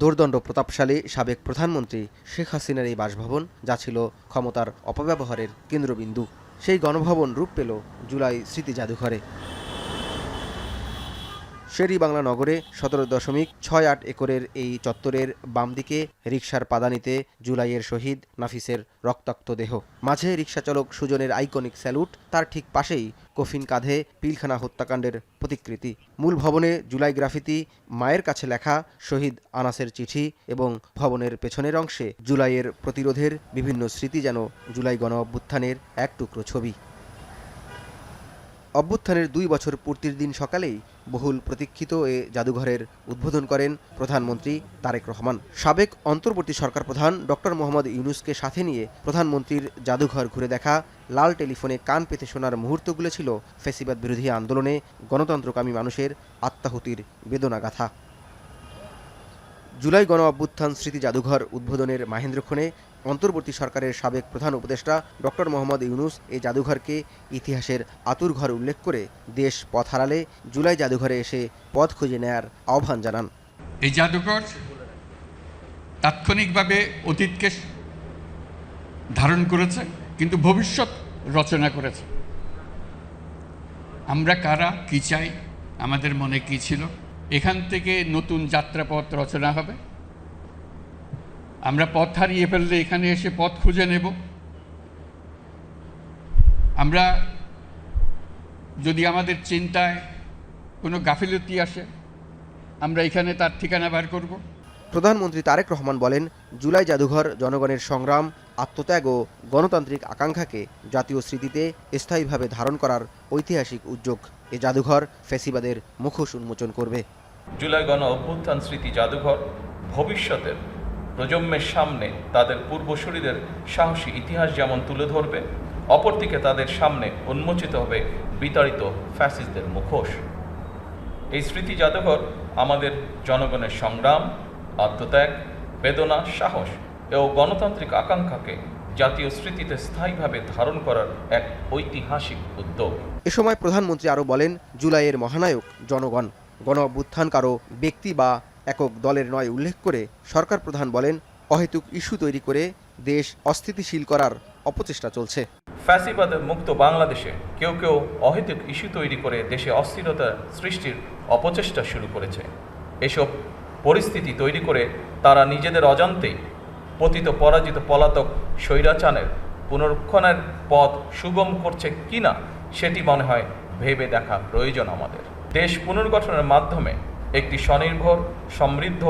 দোর্দণ্ড প্রতাপশালী সাবেক প্রধানমন্ত্রী শেখ হাসিনার এই বাসভবন, যা ছিল ক্ষমতার অপব্যবহারের কেন্দ্রবিন্দু, সেই গণভবন রূপ পেল জুলাই স্মৃতি জাদুঘরে। শেরি বাংলা নগরে 17.68 একরের এই চত্বরের বাম দিকে রিকশার পাদানিতে জুলাইয়ের শহীদ নাফিসের রক্তাক্ত দেহ, মাঝে রিকশাচালক সুজনের আইকনিক স্যালুট, তার ঠিক পাশেই কফিন কাঁধে পিলখানা হত্যাকাণ্ডের প্রতিকৃতি। মূল ভবনে জুলাই গ্রাফিতি, মায়ের কাছে লেখা শহীদ আনাসের চিঠি এবং ভবনের পেছনের অংশে জুলাইয়ের প্রতিরোধের বিভিন্ন স্মৃতি, যেন জুলাই গণ অভ্যুত্থানের এক টুকরো ছবি। অভ্যুত্থানের 2 বছর পূর্তির দিন সকালেই বহুল প্রতীক্ষিত এ জাদুঘরের উদ্বোধন করেন প্রধানমন্ত্রী তারেক রহমান। সাবেক অন্তর্বর্তী সরকার প্রধান ডক্টর মোহাম্মদ ইউনূসকে সাথে নিয়ে প্রধানমন্ত্রীর জাদুঘর ঘুরে দেখা, লাল টেলিফোনে কান পেতে শোনার মুহূর্তগুলো ছিল ফ্যাসিবাদ বিরোধী আন্দোলনে গণতন্ত্রকামী মানুষের আত্মাহুতির বেদনাগাথা। জুলাই গণ অভ্যুত্থান স্মৃতি জাদুঘর উদ্বোধনের মাহেন্দ্রক্ষণে অন্তর্বর্তী সরকারের সাবেক প্রধান উপদেষ্টা ডক্টর মোহাম্মদ ইউনূস এই জাদুঘরকে ইতিহাসের আতুরঘর উল্লেখ করে দেশ পথ হারালে জুলাই জাদুঘরে এসে পথ খুঁজে নেয়ার আহ্বান জানান। এই জাদুঘর তাৎক্ষণিকভাবে অতীতকে ধারণ করেছে, কিন্তু ভবিষ্যৎ রচনা করেছে। আমরা কারা, কি চাই, আমাদের মনে কি ছিল, এখান থেকে নতুন যাত্রাপথ রচনা হবে। আমরা পথ হারিয়ে ফেললে এখানে এসে পথ খুঁজে নেব। আমরা যদি আমাদের চিন্তায় কোনো গাফিলতি আসে, আমরা এখানে তার ঠিকানা বার করব। প্রধানমন্ত্রী তারেক রহমান বলেন, জুলাই জাদুঘর জনগণের সংগ্রাম, আত্মত্যাগ ও গণতান্ত্রিক আকাঙ্ক্ষাকে জাতীয় স্মৃতিতে স্থায়ীভাবে ধারণ করার ঐতিহাসিক উদ্যোগ। এ জাদুঘর ফ্যাসিবাদের মুখোশ উন্মোচন করবে। জুলাই গণ অভ্যুত্থান স্মৃতি জাদুঘর ভবিষ্যতের প্রজন্মের সামনে তাদের পূর্বসূরিদের সাহসী ইতিহাস যেমন তুলে ধরবে, অপরদিকে তাদের সামনে উন্মোচিত হবে বিতাড়িত ফ্যাসিস্টদের মুখোশ। এই স্মৃতি জাদুঘর আমাদের জনগণের সংগ্রাম, আত্মত্যাগ, বেদনা, সাহস ও গণতান্ত্রিক আকাঙ্ক্ষাকে জাতীয় স্মৃতিতে স্থায়ীভাবে ধারণ করার এক ঐতিহাসিক উদ্যোগ। এ সময় প্রধানমন্ত্রী আরও বলেন, জুলাইয়ের মহানায়ক জনগণ, গণ অভ্যুত্থান কারো ব্যক্তি বা একক দলের নয় উল্লেখ করে সরকার প্রধান বলেন, অহেতুক ইস্যু তৈরি করে দেশ অস্থিতিশীল করার অপচেষ্টা চলছে। ফ্যাসিবাদের মুক্ত বাংলাদেশে কেউ কেউ অহেতুক ইস্যু তৈরি করে দেশে অস্থিরতা সৃষ্টির অপচেষ্টা শুরু করেছে। এসব পরিস্থিতি তৈরি করে তারা নিজেদের অজান্তেই পতিত পরাজিত পলাতক স্বৈরাচারের পুনরুত্থানের পথ সুগম করছে কিনা সেটি মনে হয় ভেবে দেখা প্রয়োজন আমাদের। দেশ পুনর্গঠনের মাধ্যমে একটি স্বনির্ভর, সমৃদ্ধ,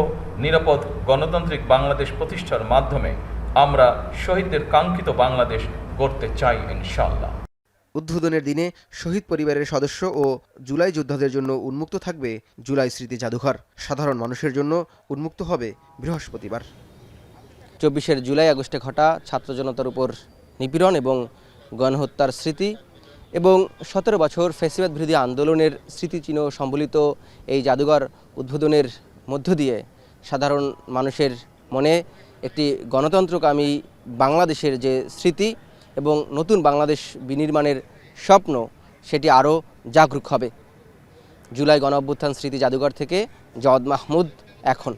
নিরাপদ গণতান্ত্রিক বাংলাদেশ প্রতিষ্ঠার মাধ্যমে আমরা শহীদদের কাঙ্ক্ষিত বাংলাদেশ গড়তে চাই ইনশাআল্লাহ। উদ্বোধনের দিনে শহীদ পরিবারের সদস্য ও জুলাই যোদ্ধাদের জন্য উন্মুক্ত থাকবে জুলাই স্মৃতি জাদুঘর। সাধারণ মানুষের জন্য উন্মুক্ত হবে বৃহস্পতিবার। 24 জুলাই আগস্টে ঘটা ছাত্র জনতার উপর নিপীড়ন এবং গণহত্যার স্মৃতি এবং 17 বছর ফ্যাসিবাদ বিরোধী আন্দোলনের স্মৃতিচিহ্ন সম্বলিত এই জাদুঘর উদ্বোধনের মধ্য দিয়ে সাধারণ মানুষের মনে একটি গণতন্ত্রকামী বাংলাদেশের যে স্মৃতি এবং নতুন বাংলাদেশ বিনির্মাণের স্বপ্ন, সেটি আরও জাগরুক হবে। জুলাই গণ অভ্যুত্থান স্মৃতি জাদুঘর থেকে জওয়াদ মাহমুদ, এখন।